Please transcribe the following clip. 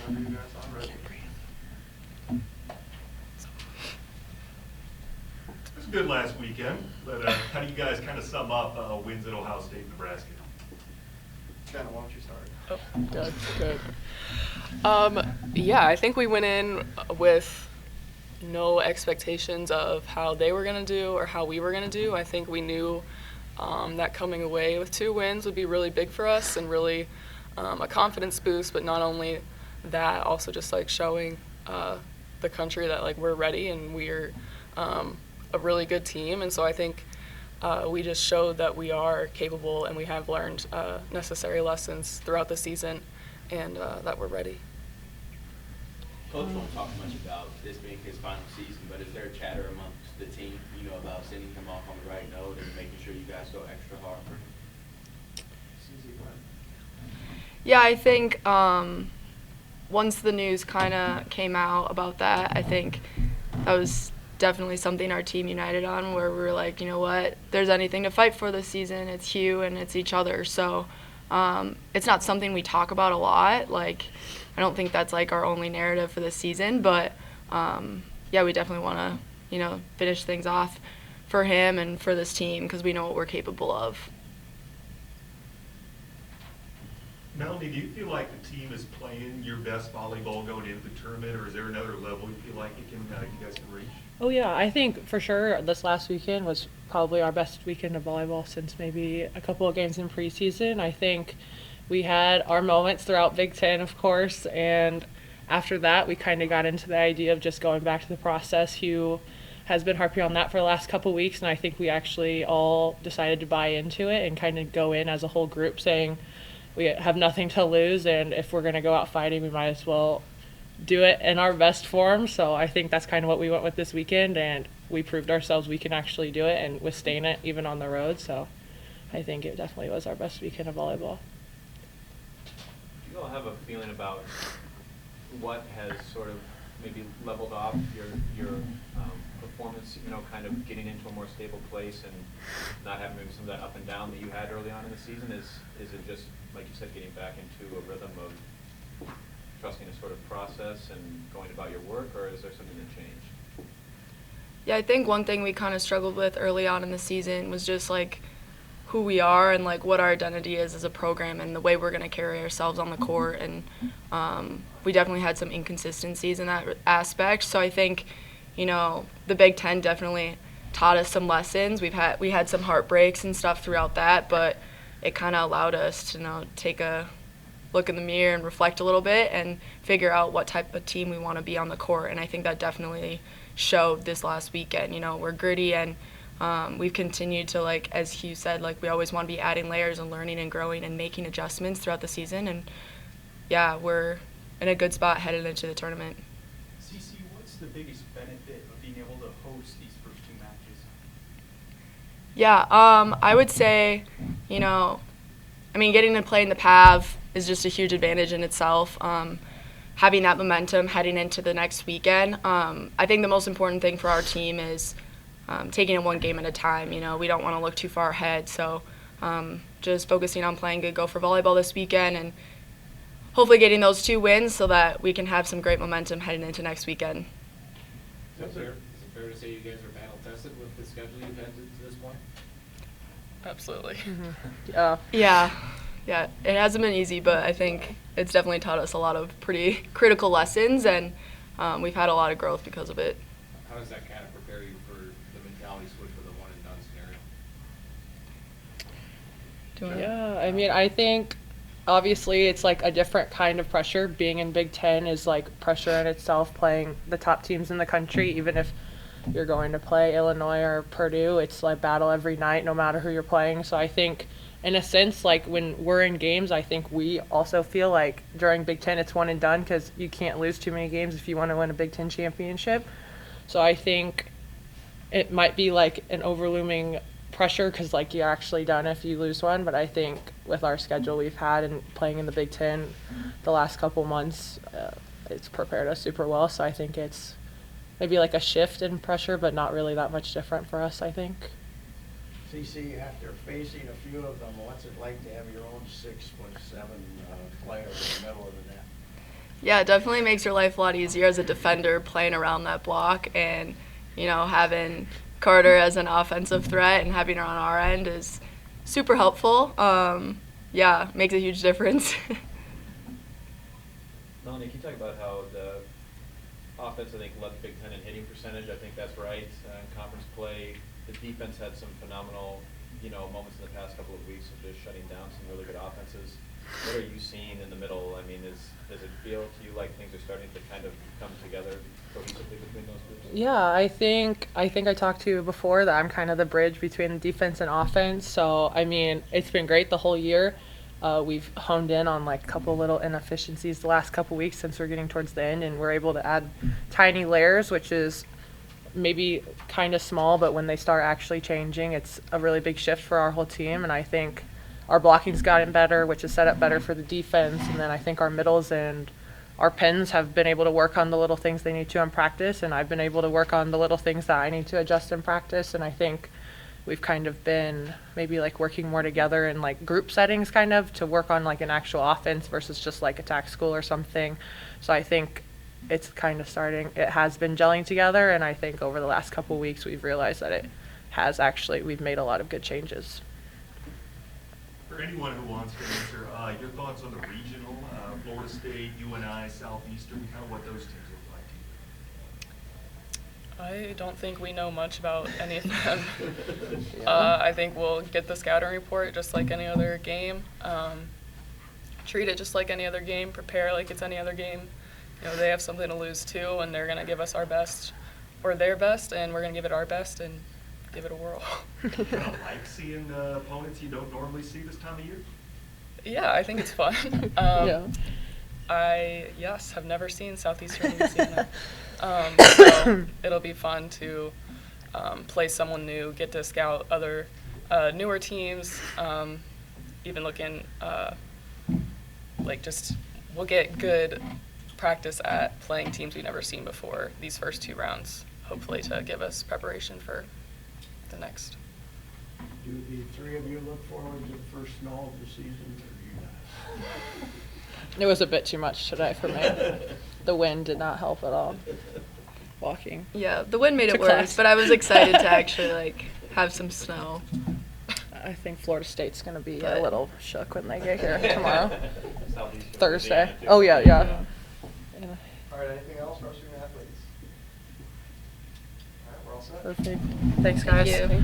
whenever you guys are ready. It was good last weekend, but how do you guys kind of sum up wins at Ohio State, Nebraska? Jenna, why don't you start? Oh, good. Yeah, I think we went in with no expectations of how they were going to do or how we were going to do. I think we knew that coming away with 2 wins would be really big for us and really a confidence boost, but not only that, also just like showing the country that like we're ready and we're a really good team. And so I think we just showed that we are capable and we have learned necessary lessons throughout the season and that we're ready. Coach won't talk much about this being his final season, but is there a chatter amongst the team, about sending him off on the right note and making sure you guys go extra hard for him? Yeah, I think once the news kind of came out about that, I think that was definitely something our team united on, where we were like, you know what, if there's anything to fight for this season, it's Hugh and it's each other. So it's not something we talk about a lot. Like, I don't think that's like our only narrative for this season, but yeah, we definitely want to, finish things off for him and for this team because we know what we're capable of. Melanie, do you feel like the team is playing your best volleyball going into the tournament, or is there another level you feel like you guys can reach? Oh yeah, I think for sure this last weekend was probably our best weekend of volleyball since maybe a couple of games in preseason. I think we had our moments throughout Big Ten, of course, and after that we kind of got into the idea of just going back to the process. Hugh has been harping on that for the last couple of weeks, and I think we actually all decided to buy into it and kind of go in as a whole group saying we have nothing to lose, and if we're going to go out fighting, we might as well do it in our best form. So I think that's kind of what we went with this weekend, and we proved ourselves we can actually do it and withstand it even on the road. So I think it definitely was our best weekend of volleyball. Do you all have a feeling about what has sort of maybe leveled off your performance, kind of getting into a more stable place and not having maybe some of that up and down that you had early on in the season? Is it just, like you said, getting back into a rhythm of trusting a sort of process and going about your work, or is there something that changed? Yeah, I think one thing we kind of struggled with early on in the season was just like who we are and like what our identity is as a program and the way we're going to carry ourselves on the court. And we definitely had some inconsistencies in that aspect. So I think, the Big Ten definitely taught us some lessons. We had some heartbreaks and stuff throughout that, but it kind of allowed us to take a look in the mirror and reflect a little bit and figure out what type of team we want to be on the court. And I think that definitely showed this last weekend. We're gritty and we've continued to, like, as Hugh said, like, we always want to be adding layers and learning and growing and making adjustments throughout the season. And yeah, we're in a good spot headed into the tournament. CC, what's the biggest benefit of being able to host these first 2 matches? Yeah, I would say, getting to play in the PAV is just a huge advantage in itself. Having that momentum heading into the next weekend. I think the most important thing for our team is taking it one game at a time. We don't want to look too far ahead. So just focusing on playing good Gopher volleyball this weekend and hopefully getting those 2 wins so that we can have some great momentum heading into next weekend. Is it fair to say you guys are battle tested with the schedule you've had to this point? Absolutely. Yeah. Yeah, it hasn't been easy, but I think it's definitely taught us a lot of pretty critical lessons, and we've had a lot of growth because of it. How does that kind of prepare you for the mentality switch with a one-and-done scenario? Yeah, I think obviously it's like a different kind of pressure. Being in Big Ten is like pressure in itself, playing the top teams in the country. Even if you're going to play Illinois or Purdue, it's like battle every night no matter who you're playing. So I think in a sense, like when we're in games, I think we also feel like during Big Ten it's one and done because you can't lose too many games if you want to win a Big Ten championship. So I think it might be like an overlooming pressure because like you're actually done if you lose one. But I think with our schedule we've had and playing in the Big Ten the last couple months, it's prepared us super well. So I think it's maybe like a shift in pressure, but not really that much different for us, I think. CC, after facing a few of them, what's it like to have your own 6'7" player in the middle of the net? Yeah, it definitely makes your life a lot easier as a defender playing around that block, and having Carter as an offensive threat and having her on our end is super helpful. Yeah, makes a huge difference. Melanie, can you talk about how the offense, I think, led the Big Ten in hitting percentage? I think that's right. In conference play, the defense had some phenomenal, moments in the past couple of weeks of just shutting down some really good offenses. What are you seeing in the middle? I mean, does it feel to you like things are starting to kind of come together cohesively between those groups? Yeah, I think I talked to you before that I'm kind of the bridge between the defense and offense. So, I mean, it's been great the whole year. We've honed in on like a couple little inefficiencies the last couple weeks since we're getting towards the end, and we're able to add tiny layers, which is maybe kind of small, but when they start actually changing, it's a really big shift for our whole team. And I think our blocking's gotten better, which is set up better for the defense. And then I think our middles and our pins have been able to work on the little things they need to in practice, and I've been able to work on the little things that I need to adjust in practice. And I think we've kind of been maybe like working more together in like group settings kind of to work on like an actual offense versus just like attack school or something. So I think it's kind of it has been gelling together, and I think over the last couple weeks we've realized that it has actually, we've made a lot of good changes. For anyone who wants to answer, your thoughts on the regional, Florida State, UNI, Southeastern, kind of what those teams look like to you? I don't think we know much about any of them. I think we'll get the scouting report just like any other game. Treat it just like any other game. Prepare like it's any other game. They have something to lose too, and they're going to give us our best or their best, and we're going to give it our best and give it a whirl. Like seeing opponents you don't normally see this time of year? Yeah, I think it's fun. Yeah. I have never seen Southeastern Louisiana. So it'll be fun to play someone new, get to scout other newer teams, even looking we'll get good practice at playing teams we've never seen before these first 2 rounds, hopefully to give us preparation for the next. Do the 3 of you look forward to the first snow of the season, or do you not? It was a bit too much today for me. The wind did not help at all. Walking. Yeah, the wind made To it worse, class. but I was excited to actually have some snow. I think Florida State's going to be But- a little shook when they get here tomorrow. Southeastern Thursday. Louisiana, too. Oh, yeah. All right, anything else for our student athletes? All right, we're all set. Perfect. Thanks, guys. Thank you.